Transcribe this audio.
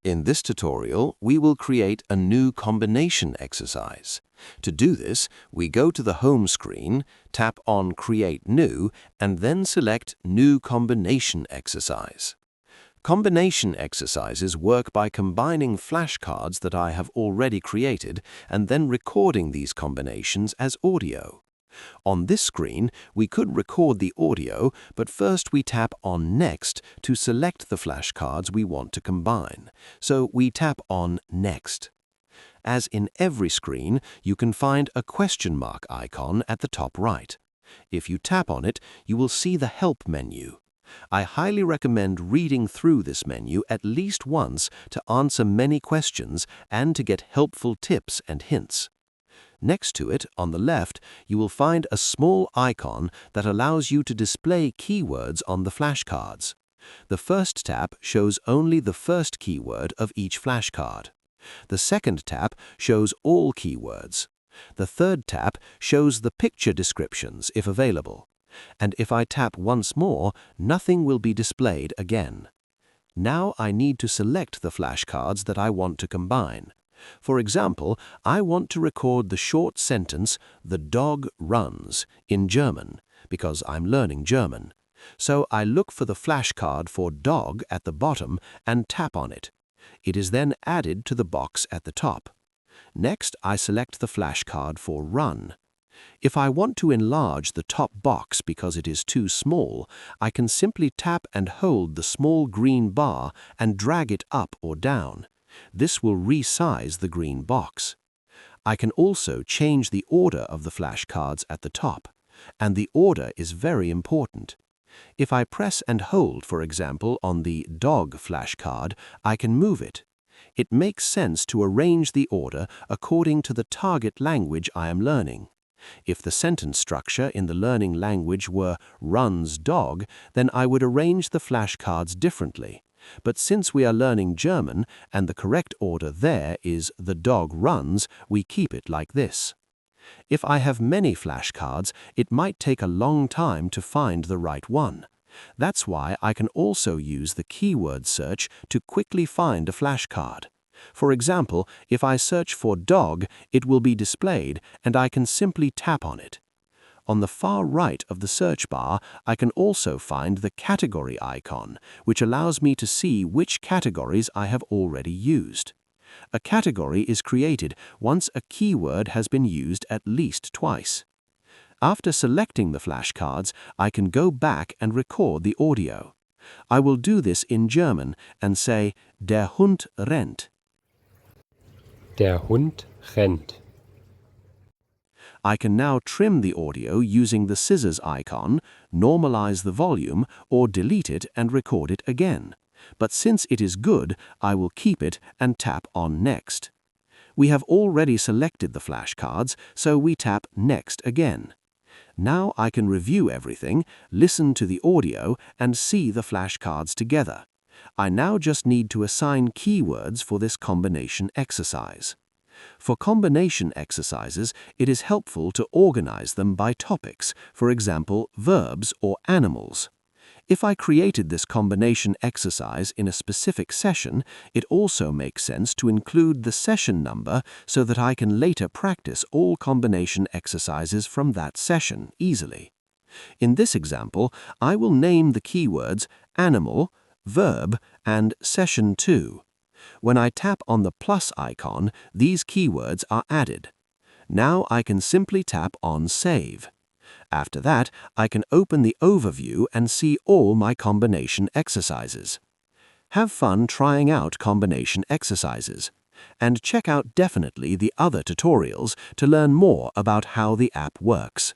In this tutorial, we will create a new combination exercise. To do this, we go to the home screen, tap on Create New, and then select New Combination Exercise. Combination exercises work by combining flashcards that I have already created and then recording these combinations as audio. On this screen, we could record the audio, but first we tap on Next to select the flashcards we want to combine. So we tap on Next. As in every screen, you can find a question mark icon at the top right. If you tap on it, you will see the Help menu. I highly recommend reading through this menu at least once to answer many questions and to get helpful tips and hints. Next to it, on the left, you will find a small icon that allows you to display keywords on the flashcards. The first tap shows only the first keyword of each flashcard. The second tap shows all keywords. The third tap shows the picture descriptions if available. And if I tap once more, nothing will be displayed again. Now I need to select the flashcards that I want to combine. For example, I want to record the short sentence, "The dog runs," in German, because I'm learning German. So I look for the flashcard for dog at the bottom and tap on it. It is then added to the box at the top. Next, I select the flashcard for run. If I want to enlarge the top box because it is too small, I can simply tap and hold the small green bar and drag it up or down. This will resize the green box. I can also change the order of the flashcards at the top, and the order is very important. If I press and hold, for example, on the dog flashcard, I can move it. It makes sense to arrange the order according to the target language I am learning. If the sentence structure in the learning language were runs dog, then I would arrange the flashcards differently. But since we are learning German and the correct order there is the dog runs, we keep it like this. If I have many flashcards, it might take a long time to find the right one. That's why I can also use the keyword search to quickly find a flashcard. For example, if I search for dog, it will be displayed and I can simply tap on it. On the far right of the search bar, I can also find the category icon, which allows me to see which categories I have already used. A category is created once a keyword has been used at least twice. After selecting the flashcards, I can go back and record the audio. I will do this in German and say, "Der Hund rennt." Der Hund rennt. I can now trim the audio using the scissors icon, normalize the volume, or delete it and record it again. But since it is good, I will keep it and tap on Next. We have already selected the flashcards, so we tap Next again. Now I can review everything, listen to the audio, and see the flashcards together. I now just need to assign keywords for this combination exercise. For combination exercises, it is helpful to organize them by topics, for example, verbs or animals. If I created this combination exercise in a specific session, it also makes sense to include the session number so that I can later practice all combination exercises from that session easily. In this example, I will name the keywords animal, verb, and session 2. When I tap on the plus icon, these keywords are added. Now I can simply tap on Save. After that, I can open the overview and see all my combination exercises. Have fun trying out combination exercises. And check out definitely the other tutorials to learn more about how the app works.